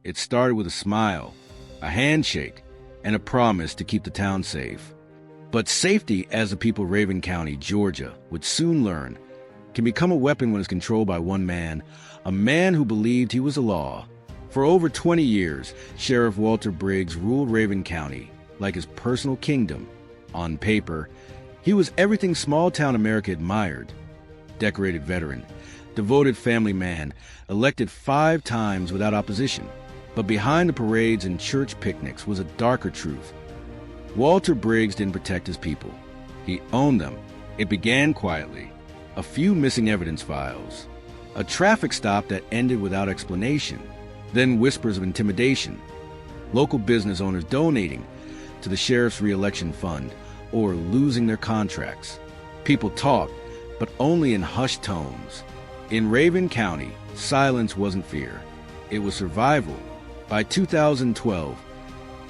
It started with a smile, a handshake, and a promise to keep the town safe. But safety, as the people of Raven County, Georgia, would soon learn, can become a weapon when it's controlled by one man, a man who believed he was the law. For over 20 years, Sheriff Walter Briggs ruled Raven County like his personal kingdom. On paper, he was everything small-town America admired. Decorated veteran, devoted family man, elected 5 times without opposition. But behind the parades and church picnics was a darker truth. Walter Briggs didn't protect his people. He owned them. It began quietly. A few missing evidence files. A traffic stop that ended without explanation. Then whispers of intimidation. Local business owners donating to the sheriff's re-election fund or losing their contracts. People talked, but only in hushed tones. In Raven County, silence wasn't fear. It was survival. By 2012,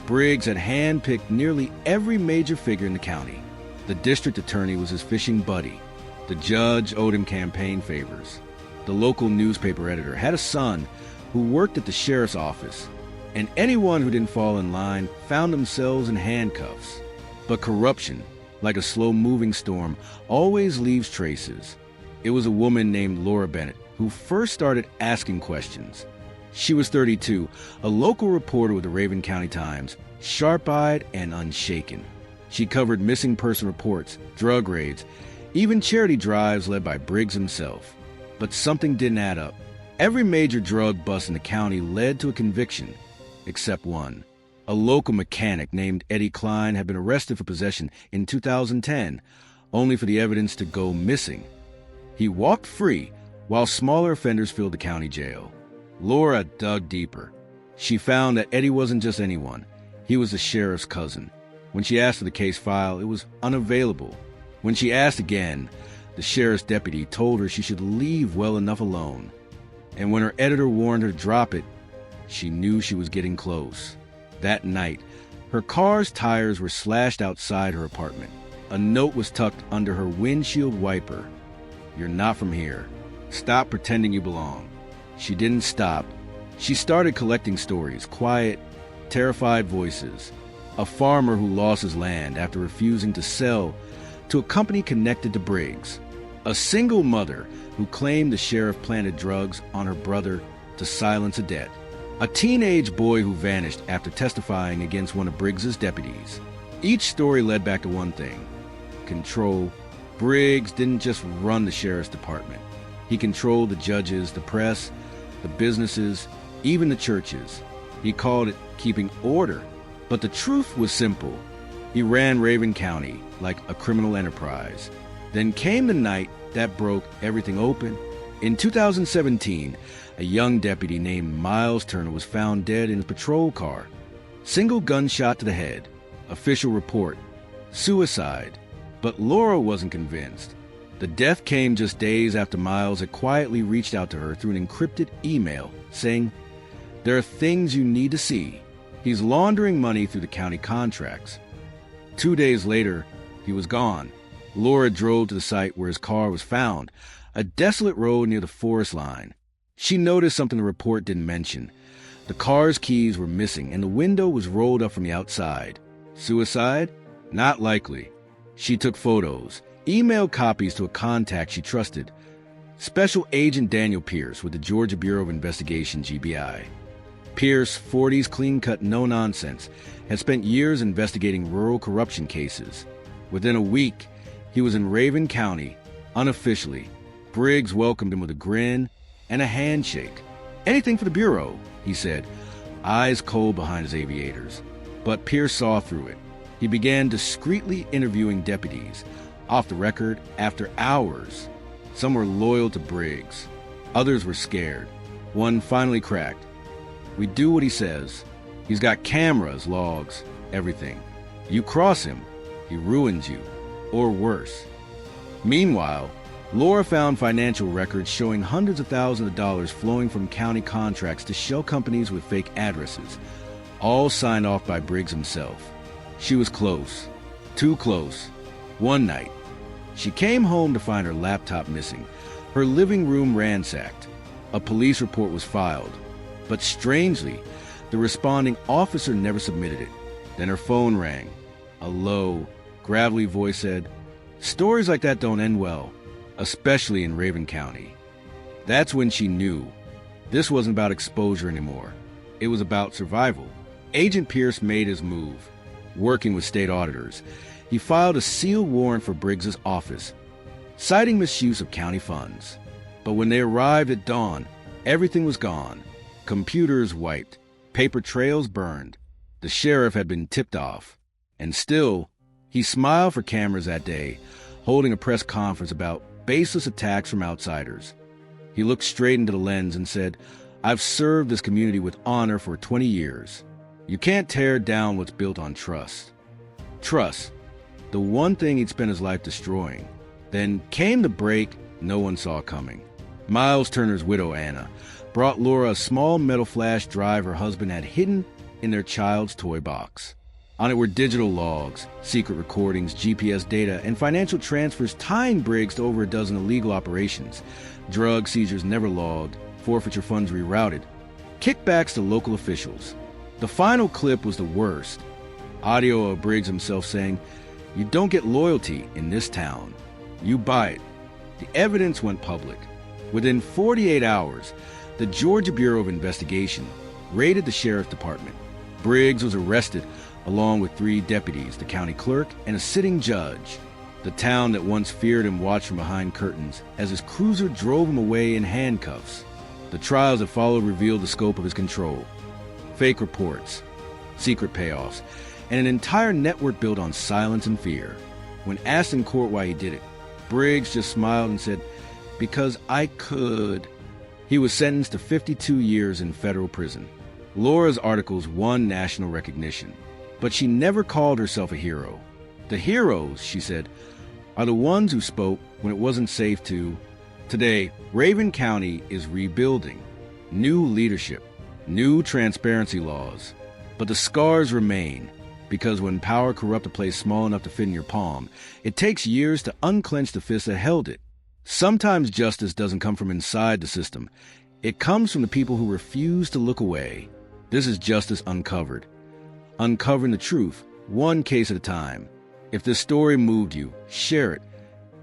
Briggs had handpicked nearly every major figure in the county. The district attorney was his fishing buddy. The judge owed him campaign favors. The local newspaper editor had a son who worked at the sheriff's office, and anyone who didn't fall in line found themselves in handcuffs. But corruption, like a slow-moving storm, always leaves traces. It was a woman named Laura Bennett who first started asking questions. She was 32, a local reporter with the Raven County Times, sharp-eyed and unshaken. She covered missing person reports, drug raids, even charity drives led by Briggs himself. But something didn't add up. Every major drug bust in the county led to a conviction, except one. A local mechanic named Eddie Klein had been arrested for possession in 2010, only for the evidence to go missing. He walked free, while smaller offenders filled the county jail. Laura dug deeper. She found that Eddie wasn't just anyone. He was the sheriff's cousin. When she asked for the case file, it was unavailable. When she asked again, the sheriff's deputy told her she should leave well enough alone. And when her editor warned her to drop it, she knew she was getting close. That night, her car's tires were slashed outside her apartment. A note was tucked under her windshield wiper. "You're not from here. Stop pretending you belong." She didn't stop. She started collecting stories, quiet, terrified voices. A farmer who lost his land after refusing to sell to a company connected to Briggs. A single mother who claimed the sheriff planted drugs on her brother to silence a debt. A teenage boy who vanished after testifying against one of Briggs's deputies. Each story led back to one thing: control. Briggs didn't just run the sheriff's department. He controlled the judges, the press, the businesses, even the churches. He called it keeping order. But the truth was simple. He ran Raven County like a criminal enterprise. Then came the night that broke everything open. In 2017, a young deputy named Miles Turner was found dead in his patrol car. Single gunshot to the head. Official report: suicide. But Laura wasn't convinced. The death came just days after Miles had quietly reached out to her through an encrypted email saying, "There are things you need to see. He's laundering money through the county contracts." 2 days later, he was gone. Laura drove to the site where his car was found, a desolate road near the forest line. She noticed something the report didn't mention. The car's keys were missing and the window was rolled up from the outside. Suicide? Not likely. She took photos, emailed copies to a contact she trusted, Special Agent Daniel Pierce with the Georgia Bureau of Investigation, GBI. Pierce, 40s, clean-cut, no-nonsense, had spent years investigating rural corruption cases. Within a week, he was in Raven County, unofficially. Briggs welcomed him with a grin and a handshake. "Anything for the Bureau," he said, eyes cold behind his aviators. But Pierce saw through it. He began discreetly interviewing deputies, off the record, after hours. Some were loyal to Briggs. Others were scared. One finally cracked. "We do what he says. He's got cameras, logs, everything. You cross him, he ruins you, or worse." Meanwhile, Laura found financial records showing hundreds of thousands of dollars flowing from county contracts to shell companies with fake addresses, all signed off by Briggs himself. She was close. Too close. One night, she came home to find her laptop missing, her living room ransacked. A police report was filed. But strangely, The responding officer never submitted it. Then her phone rang. A low, gravelly voice said, "Stories like that don't end well, especially in Raven County." That's when she knew. This wasn't about exposure anymore. It was about survival. Agent Pierce made his move. Working with state auditors, he filed a sealed warrant for Briggs's office, citing misuse of county funds. But when they arrived at dawn, everything was gone. Computers wiped, paper trails burned. The sheriff had been tipped off. And still, he smiled for cameras that day, holding a press conference about baseless attacks from outsiders. He looked straight into the lens and said, "I've served this community with honor for 20 years. You can't tear down what's built on trust." Trust, the one thing he'd spent his life destroying. Then came the break no one saw coming. Miles Turner's widow, Anna, brought Laura a small metal flash drive her husband had hidden in their child's toy box. On it were digital logs, secret recordings, GPS data, and financial transfers tying Briggs to over a dozen illegal operations. Drug seizures never logged, forfeiture funds rerouted, kickbacks to local officials. The final clip was the worst. Audio of Briggs himself saying, "You don't get loyalty in this town. You buy it." The evidence went public. Within 48 hours, the Georgia Bureau of Investigation raided the sheriff's department. Briggs was arrested along with 3 deputies, the county clerk, and a sitting judge. The town that once feared him watched from behind curtains as his cruiser drove him away in handcuffs. The trials that followed revealed the scope of his control. Fake reports, secret payoffs, and an entire network built on silence and fear. When asked in court why he did it, Briggs just smiled and said, "Because I could." He was sentenced to 52 years in federal prison. Laura's articles won national recognition, but she never called herself a hero. The heroes, she said, are the ones who spoke when it wasn't safe to. Today, Raven County is rebuilding. New leadership, new transparency laws. But the scars remain, because when power corrupts a place small enough to fit in your palm, it takes years to unclench the fist that held it. Sometimes justice doesn't come from inside the system. It comes from the people who refuse to look away. This is Justice Uncovered. Uncovering the truth, one case at a time. If this story moved you, share it,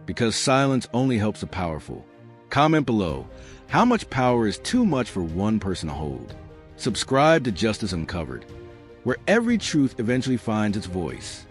because silence only helps the powerful. Comment below, how much power is too much for one person to hold? Subscribe to Justice Uncovered, where every truth eventually finds its voice.